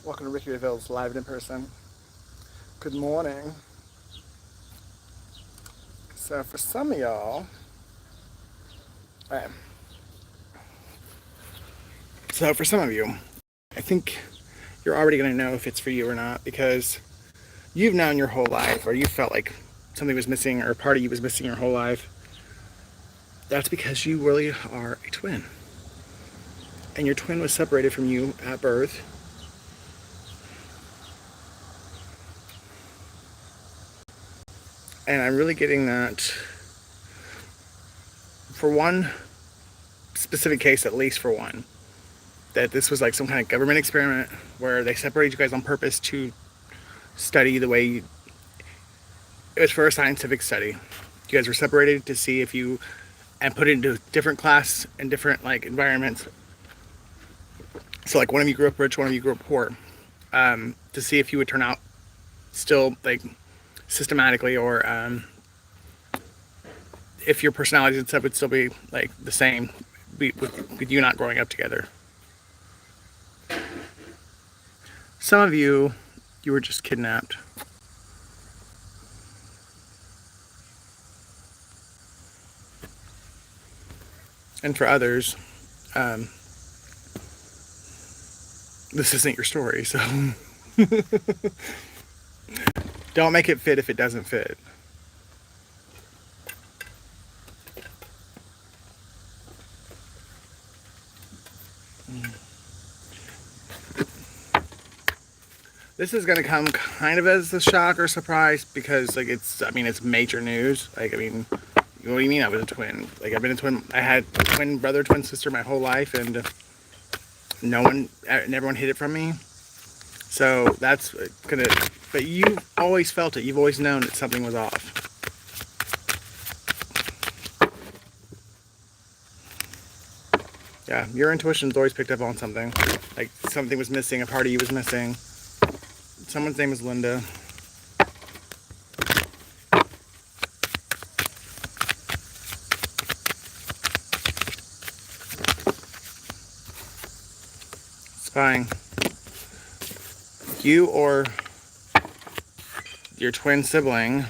Welcome to Ricky Reveals live and in person. Good morning. So for some of y'all, alright. So for some of you, I think you're already gonna know if it's for you or not because you've known your whole life, or you felt like something was missing, or a part of you was missing your whole life. That's because you really are a twin, and your twin was separated from you at birth. And I'm really getting that for one specific case, at least for one, that this was like some kind of government experiment where they separated you guys on purpose to study the way you, it was for a scientific study. You guys were separated to see if you, and put into different class and different like environments. So like one of you grew up rich, one of you grew up poor, to see if you would turn out still like systematically, or if your personalities and stuff would still be like the same with you not growing up together. Some of you were just kidnapped. And for others, this isn't your story, so don't make it fit if it doesn't fit. This is gonna come kind of as a shock or surprise because, like, it's major news. Like, I mean, what do you mean I was a twin? Like, I've been a twin. I had a twin brother, twin sister my whole life, and everyone hid it from me. So that's gonna. But you always felt it. You've always known that something was off. Yeah, your intuition's always picked up on something. Like something was missing, a part of you was missing. Someone's name is Linda. Spying. You or your twin sibling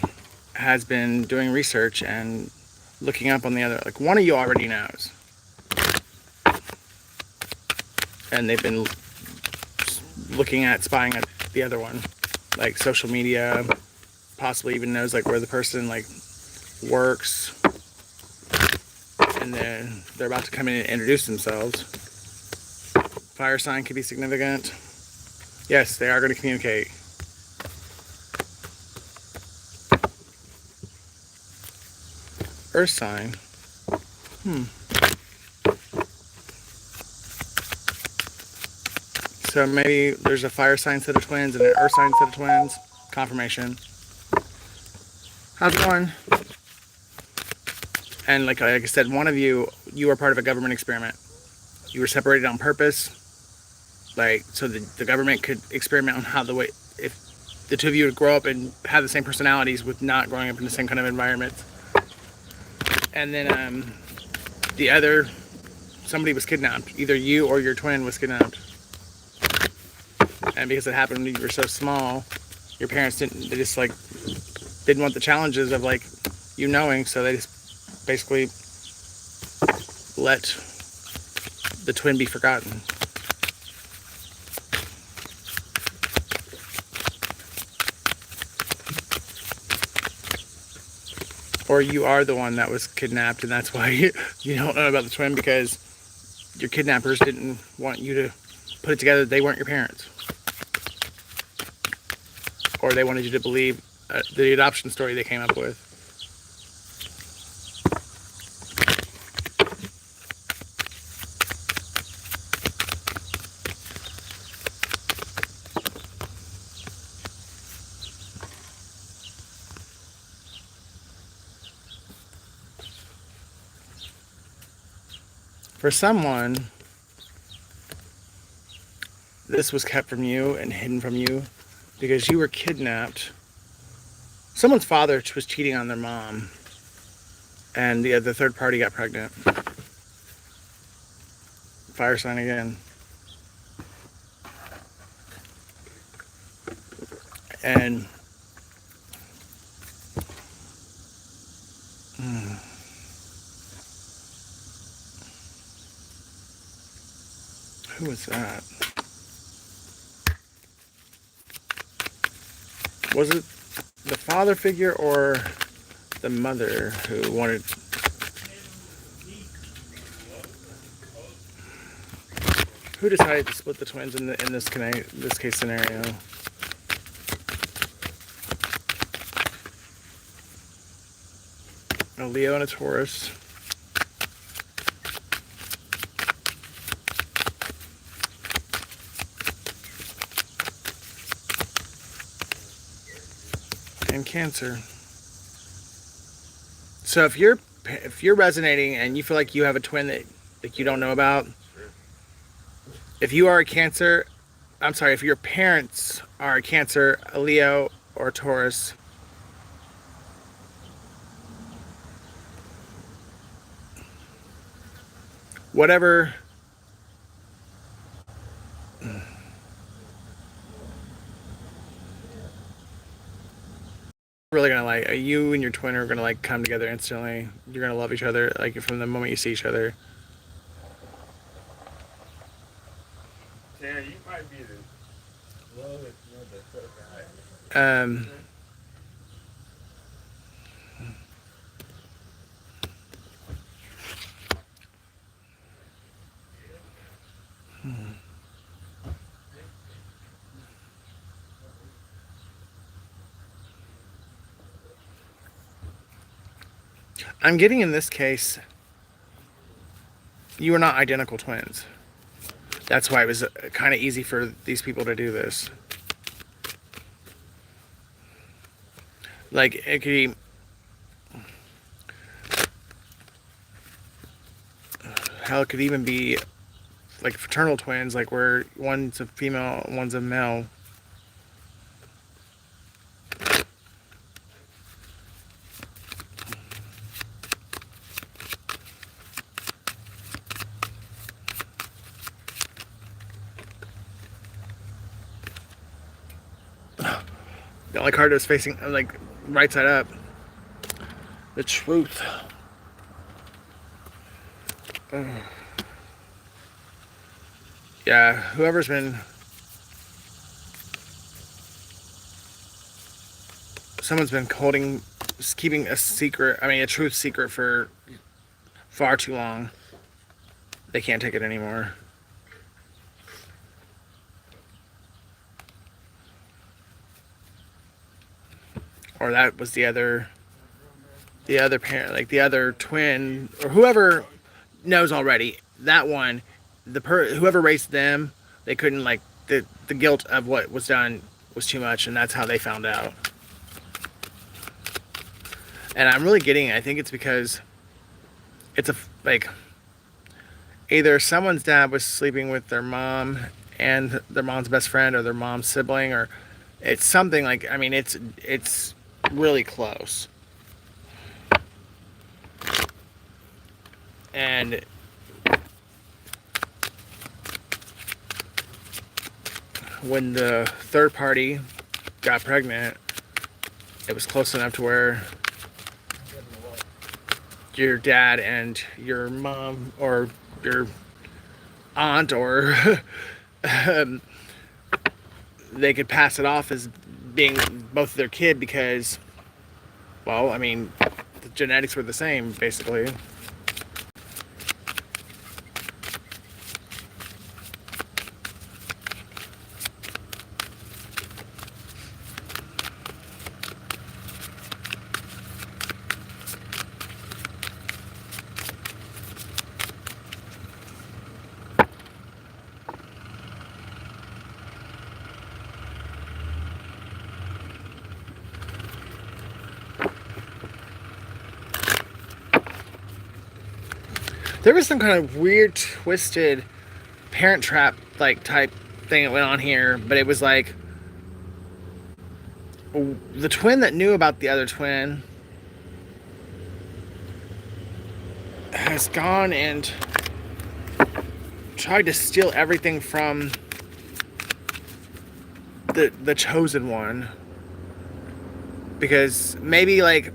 has been doing research and looking up on the other. Like, one of you already knows. And they've been looking at spying at the other one, like social media, possibly even knows like where the person like works, and then they're about to come in and introduce themselves. Fire sign could be significant. Yes, they are going to communicate. Earth sign. So maybe there's a fire sign set of twins and an earth sign set of twins. Confirmation. How's it going? And like I said, one of you were part of a government experiment. You were separated on purpose, like so the government could experiment on how if the two of you would grow up and have the same personalities with not growing up in the same kind of environment. And then somebody was kidnapped. Either you or your twin was kidnapped. And because it happened when you were so small, your parents didn't want the challenges of like you knowing, so they just basically let the twin be forgotten. Or you are the one that was kidnapped, and that's why you don't know about the twin, because your kidnappers didn't want you to put it together that they weren't your parents. Or they wanted you to believe the adoption story they came up with. For someone, this was kept from you and hidden from you because you were kidnapped. Someone's father was cheating on their mom, and the third party got pregnant. Fire sign again. And who was that? Was it the father figure or the mother who wanted? Who decided to split the twins in this case scenario? A Leo and a Taurus. And Cancer. So if you're resonating and you feel like you have a twin that you don't know about, if you are a Cancer, I'm sorry, if your parents are a Cancer, a Leo, or a Taurus, whatever really gonna like, you and your twin are gonna like come together instantly. You're gonna love each other like from the moment you see each other. Yeah, you might be the lowest, the Um, I'm getting in this case, you are not identical twins. That's why it was kind of easy for these people to do this. Like, it could be, hell, it could even be like fraternal twins, like where one's a female, one's a male. The only card was facing like right side up. The Truth. Yeah, whoever's been, someone's been keeping a secret, I mean a truth secret for far too long. They can't take it anymore. Or that was the other parent, like the other twin, or whoever knows already. That one, whoever raised them, they couldn't, like, the guilt of what was done was too much, and that's how they found out. And I'm really getting, I think it's because it's like either someone's dad was sleeping with their mom and their mom's best friend, or their mom's sibling, or it's something like, I mean, it's really close. And when the third party got pregnant, it was close enough to where your dad and your mom or your aunt or they could pass it off as being both their kid because, well, I mean, the genetics were the same, basically. There was some kind of weird, twisted parent trap like type thing that went on here, but it was like the twin that knew about the other twin has gone and tried to steal everything from the chosen one. because maybe like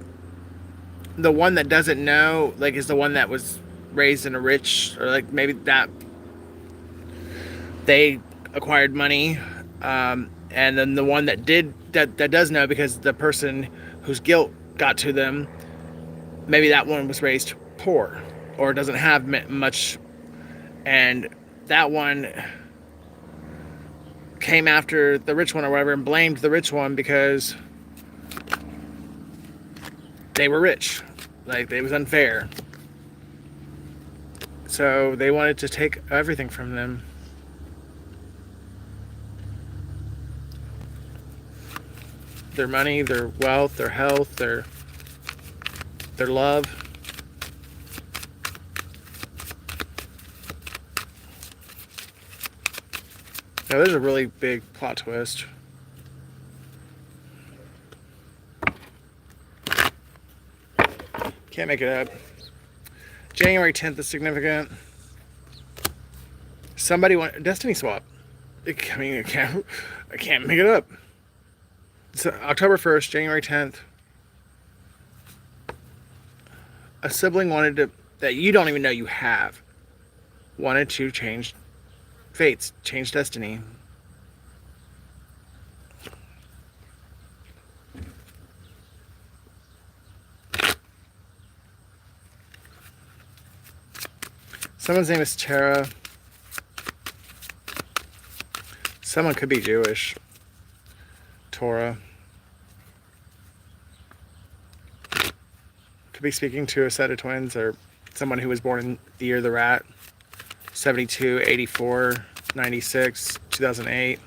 the one that doesn't know like is the one that was raised in a rich, or like maybe that they acquired money, and then the one that does know because the person whose guilt got to them, maybe that one was raised poor or doesn't have much, and that one came after the rich one or whatever and blamed the rich one because they were rich, like it was unfair, so they wanted to take everything from them. Their money, their wealth, their health, their love. Now there's a really big plot twist. Can't make it up. January 10th is significant. Somebody want Destiny swap. I can't make it up. It's October 1st, January 10th. A sibling wanted to, that you don't even know you have, wanted to change fates, change destiny. Someone's name is Tara. Someone could be Jewish. Torah. Could be speaking to a set of twins or someone who was born in the year of the rat. 72, 84, 96, 2008.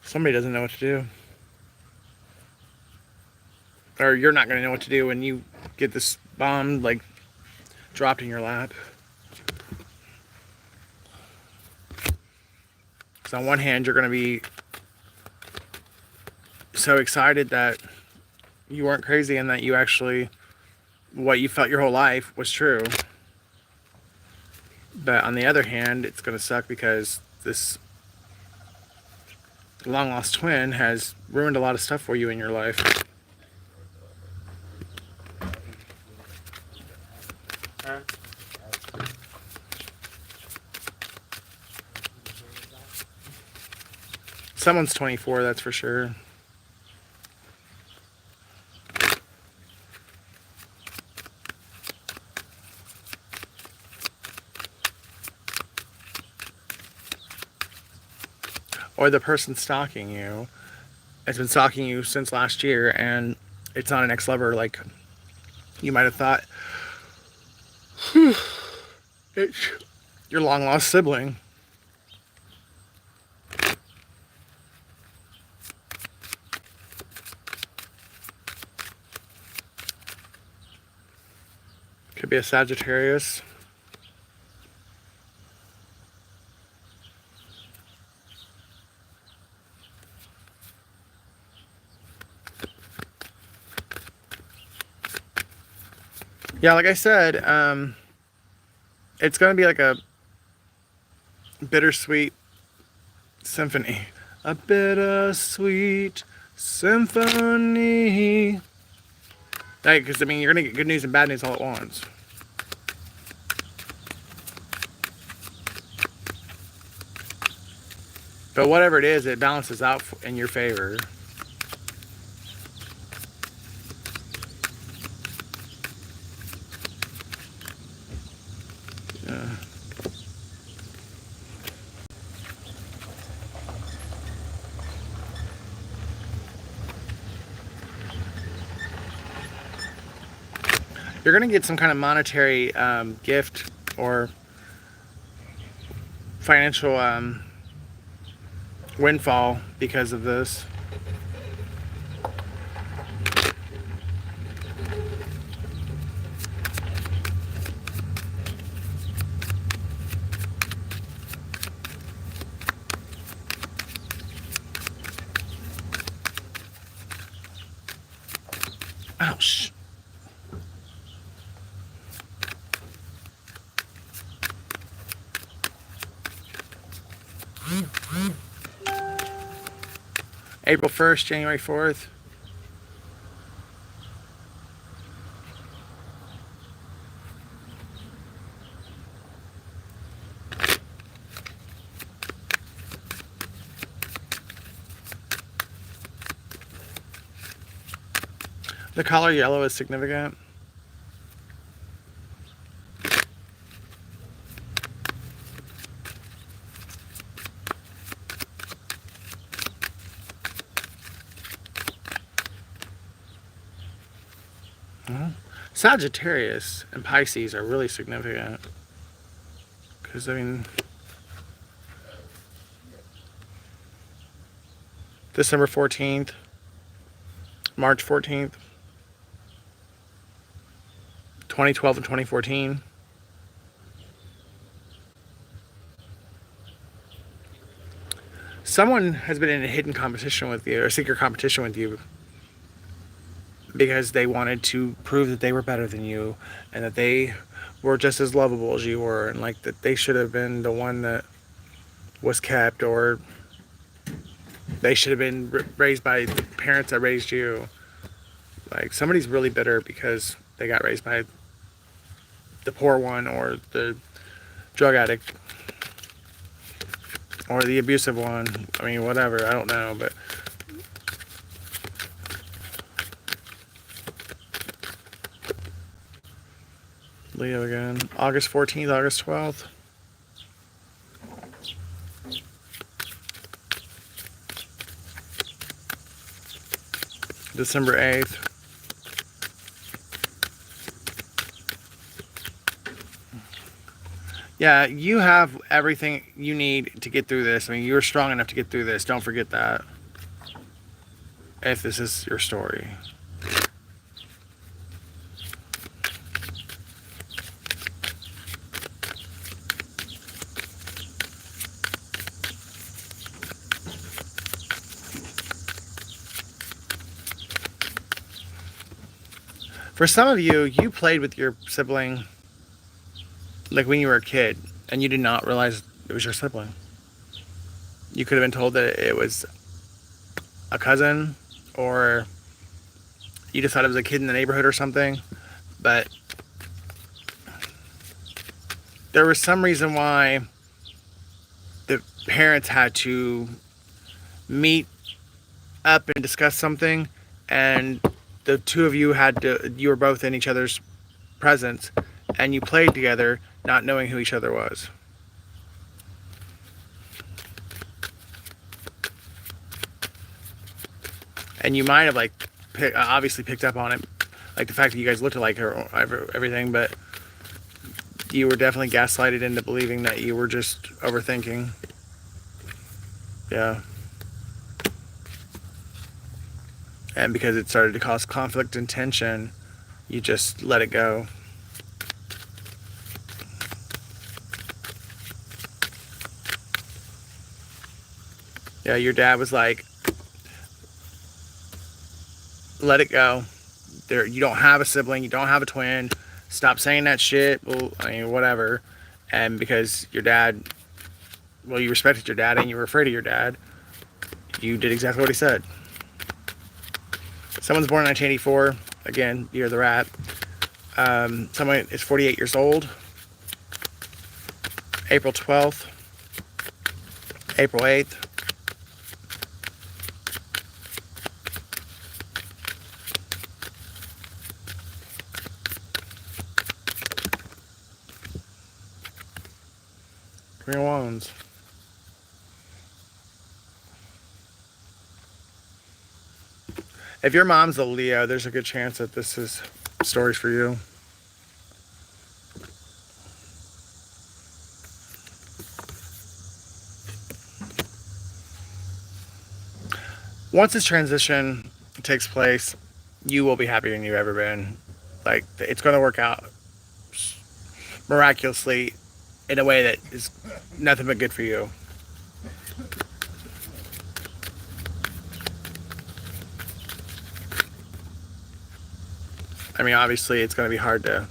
Somebody doesn't know what to do. Or you're not going to know what to do when you get this bomb, like, dropped in your lap. Because on one hand, you're going to be so excited that you weren't crazy and that you actually, what you felt your whole life was true. But on the other hand, it's going to suck because this long lost twin has ruined a lot of stuff for you in your life. Huh? Someone's 24, that's for sure. Or the person stalking you has been stalking you since last year, and it's not an ex-lover like you might have thought. It's your long-lost sibling. Could be a Sagittarius. Yeah, like I said, it's going to be like a bittersweet symphony. A bittersweet symphony. Like, because, I mean, you're going to get good news and bad news all at once. But whatever it is, it balances out in your favor. You're going to get some kind of monetary gift or financial windfall because of this. Oh, shh. April 1st, January 4th. The color yellow is significant. Sagittarius and Pisces are really significant. Because, I mean, December 14th, March 14th, 2012 and 2014. Someone has been in a hidden competition with you, or secret competition with you, because they wanted to prove that they were better than you and that they were just as lovable as you were, and like that they should have been the one that was kept, or they should have been raised by the parents that raised you. Like, somebody's really bitter because they got raised by the poor one, or the drug addict, or the abusive one. I mean, whatever, I don't know, but Leo again. August 14th, August 12th. December 8th. Yeah, you have everything you need to get through this. I mean, you're strong enough to get through this. Don't forget that. If this is your story. For some of you, you played with your sibling like when you were a kid, and you did not realize it was your sibling. You could have been told that it was a cousin, or you just thought it was a kid in the neighborhood or something, but there was some reason why the parents had to meet up and discuss something, and the two of you you were both in each other's presence, and you played together not knowing who each other was. And you might have obviously picked up on it, like the fact that you guys looked alike or everything, but you were definitely gaslighted into believing that you were just overthinking. Yeah. And because it started to cause conflict and tension, you just let it go. Yeah, your dad was like, let it go. You don't have a sibling, you don't have a twin. Stop saying that shit. Well, I mean, whatever. And because your dad, well, you respected your dad and you were afraid of your dad, you did exactly what he said. Someone's born in 1984. Again, year of the rat. Someone is 48 years old. April 12th. April 8th. Queen of Wands. If your mom's a Leo, there's a good chance that this is stories for you. Once this transition takes place, you will be happier than you've ever been. Like, it's going to work out miraculously in a way that is nothing but good for you. I mean, obviously, it's going to be hard to.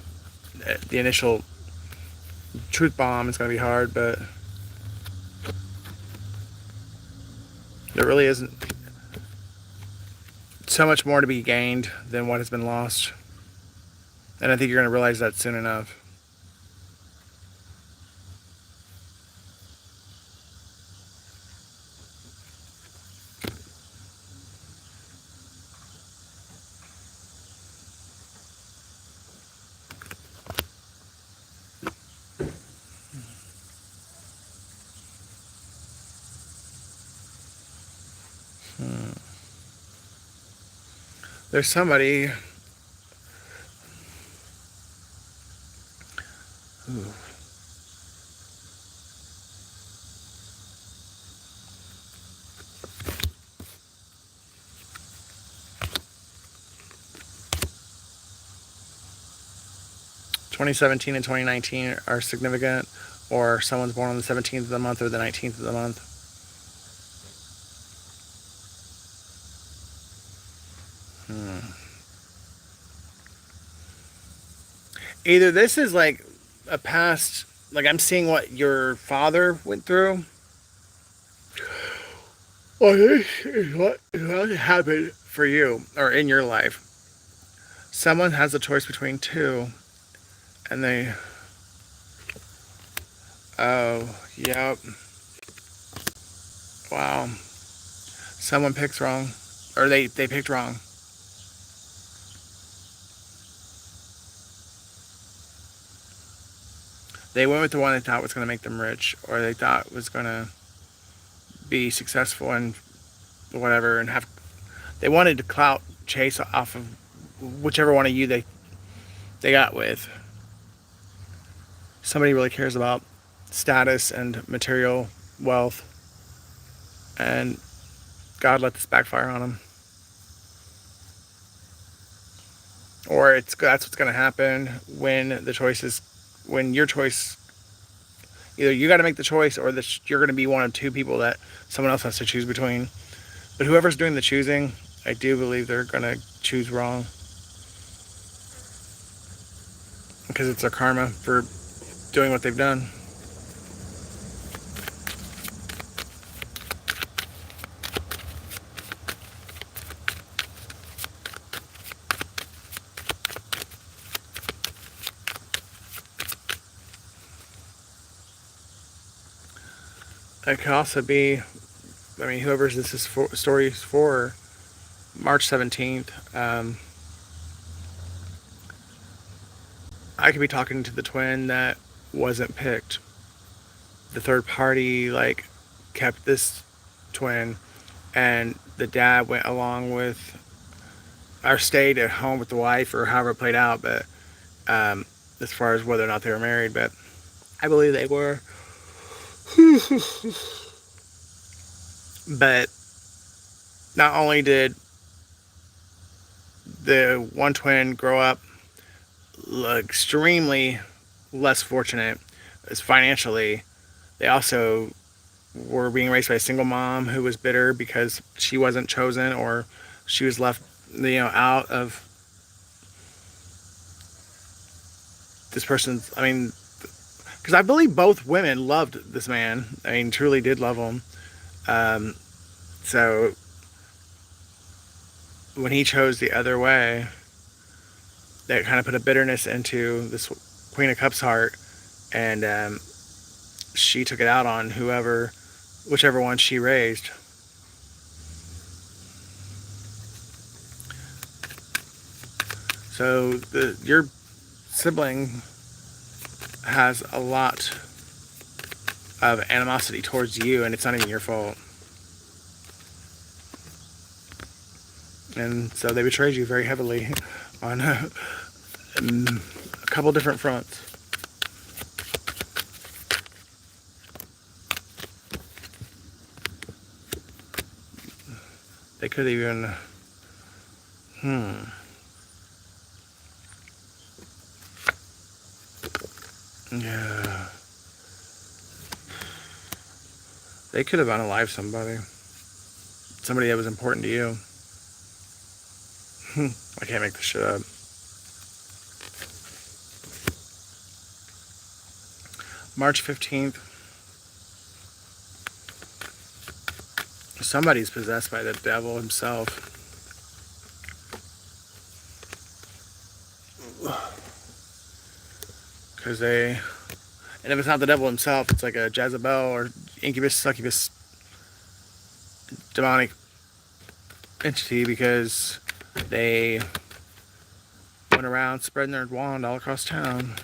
The initial truth bomb is going to be hard, but there really isn't so much more to be gained than what has been lost. And I think you're going to realize that soon enough. There's somebody. Ooh. 2017 and 2019 are significant, or someone's born on the 17th of the month or the 19th of the month. Either this is like a past, like I'm seeing what your father went through, or this is what happened for you or in your life. Someone has a choice between two, and they. Oh, yep. Wow. Someone picks wrong, or they picked wrong. They went with the one they thought was going to make them rich, or they thought was going to be successful and whatever, and have. They wanted to clout chase off of whichever one of you they got with. Somebody really cares about status and material wealth, and God let this backfire on them. Or that's what's going to happen when your choice, either you got to make the choice, or you're going to be one of two people that someone else has to choose between. But whoever's doing the choosing, I do believe they're going to choose wrong, because it's their karma for doing what they've done. It could also be, I mean, whoever this is story is for, March 17th, I could be talking to the twin that wasn't picked. The third party, like, kept this twin, and the dad went along with, or stayed at home with the wife, or however it played out, but as far as whether or not they were married, but I believe they were. But not only did the one twin grow up extremely less fortunate as financially, they also were being raised by a single mom who was bitter because she wasn't chosen, or she was left, out of this person's. I mean, because I believe both women loved this man. I mean, truly did love him. So when he chose the other way, that kind of put a bitterness into this Queen of Cups heart, and she took it out on whichever one she raised. So your sibling has a lot of animosity towards you, and it's not even your fault. And so they betrayed you very heavily on a couple different fronts. They could even yeah. They could have unalived somebody that was important to you. I can't make this shit up. March 15th. Somebody's possessed by the devil himself. Because and if it's not the devil himself, it's like a Jezebel or incubus, succubus, demonic entity, because they went around spreading their wand all across town.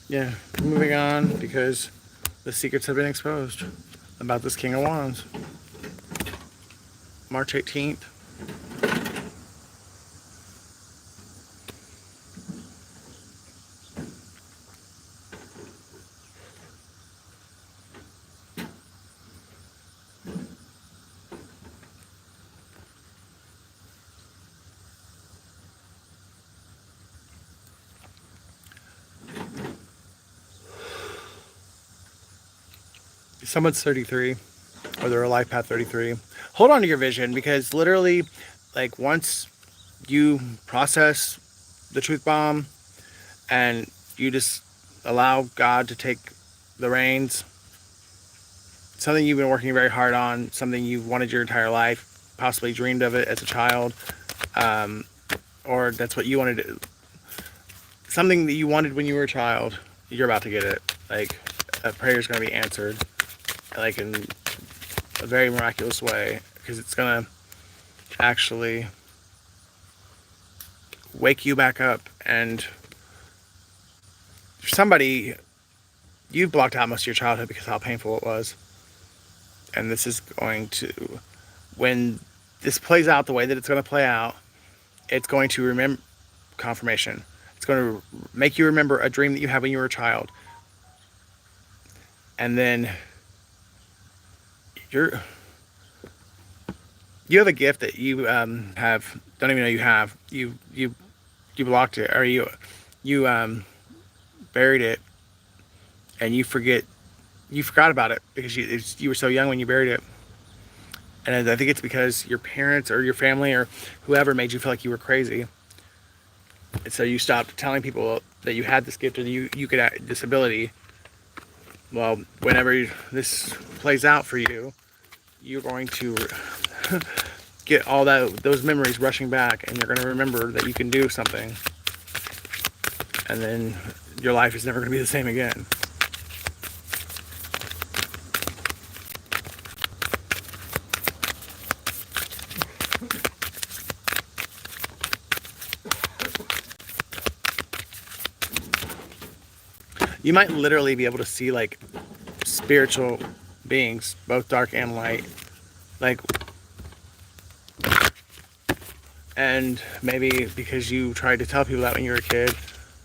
Yeah, moving on, because the secrets have been exposed about this King of Wands. March 18th. Someone's 33, or they're a life path 33. Hold on to your vision, because literally, like, once you process the truth bomb and you just allow God to take the reins, something you've been working very hard on, something you've wanted your entire life, possibly dreamed of it as a child, or that's what you wanted to, something that you wanted when you were a child, you're about to get it. Like, a prayer's going to be answered, like, in a very miraculous way, because it's going to actually wake you back up. And for somebody, you've blocked out most of your childhood because of how painful it was. And this is going to, when this plays out the way that it's going to play out, it's going to remember confirmation. It's going to make you remember a dream that you had when you were a child. And then you have a gift that you don't even know you have. You blocked it, or you buried it, and you forgot about it because you were so young when you buried it. And I think it's because your parents or your family or whoever made you feel like you were crazy. And so you stopped telling people that you had this gift or you could have this ability. Well, whenever this plays out for you, you're going to get all those memories rushing back, and you're going to remember that you can do something. And then your life is never going to be the same again. You might literally be able to see, like, spiritual beings, both dark and light, like, and maybe because you tried to tell people that when you were a kid,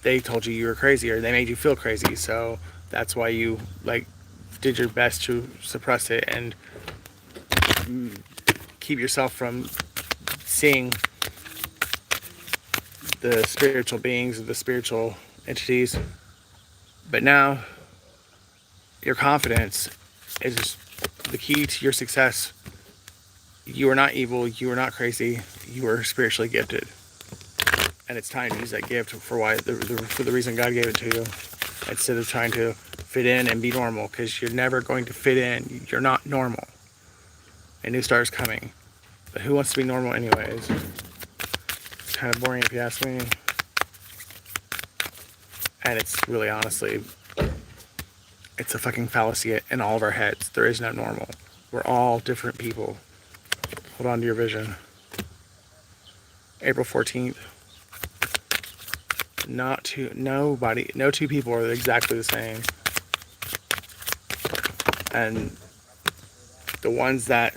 they told you were crazy, or they made you feel crazy, so that's why you, like, did your best to suppress it and keep yourself from seeing the spiritual beings, the spiritual entities. But now, your confidence is the key to your success. You are not evil. You are not crazy. You are spiritually gifted. And it's time to use that gift for the reason God gave it to you, instead of trying to fit in and be normal, because you're never going to fit in. You're not normal. A new star is coming. But who wants to be normal anyways? It's kind of boring if you ask me. And it's really, honestly, it's a fucking fallacy in all of our heads. There is no normal. We're all different people. Hold on to your vision. April 14th. No two people are exactly the same. And the ones that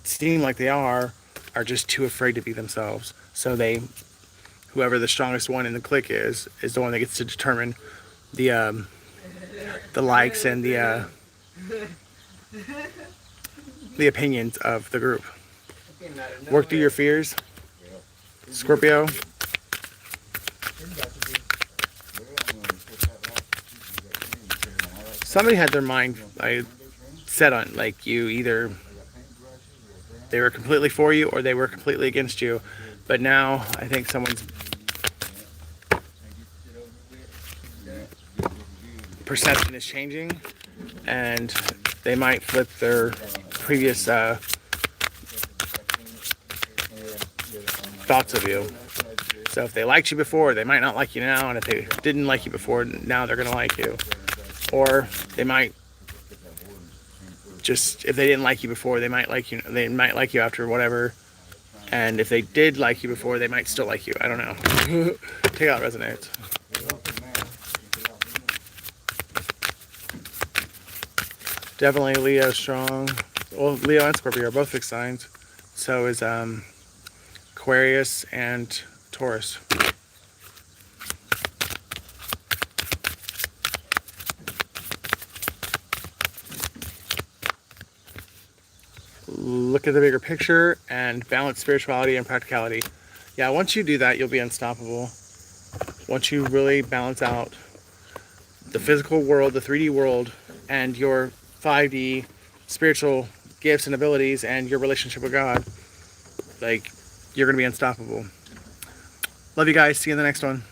seem like they are just too afraid to be themselves. So whoever the strongest one in the clique is the one that gets to determine the likes and the opinions of the group. Work through your fears, Scorpio. Somebody had their mind set on like you either they were completely for you or they were completely against you. But now I think someone's perception is changing and they might flip their previous thoughts of you. So if they liked you before, they might not like you now, and if they didn't like you before, now they're gonna like you. Or they might just, if they didn't like you before, they might like you. They might like you after whatever. And if they did like you before, they might still like you. I don't know. Take out resonates. Definitely Leo strong. Well, Leo and Scorpio are both fixed signs. So is Aquarius and Taurus. Look at the bigger picture and balance spirituality and practicality. Yeah, once you do that, you'll be unstoppable. Once you really balance out the physical world, the 3D world, and your 5D spiritual gifts and abilities and your relationship with God, like, you're going to be unstoppable. Love you guys. See you in the next one.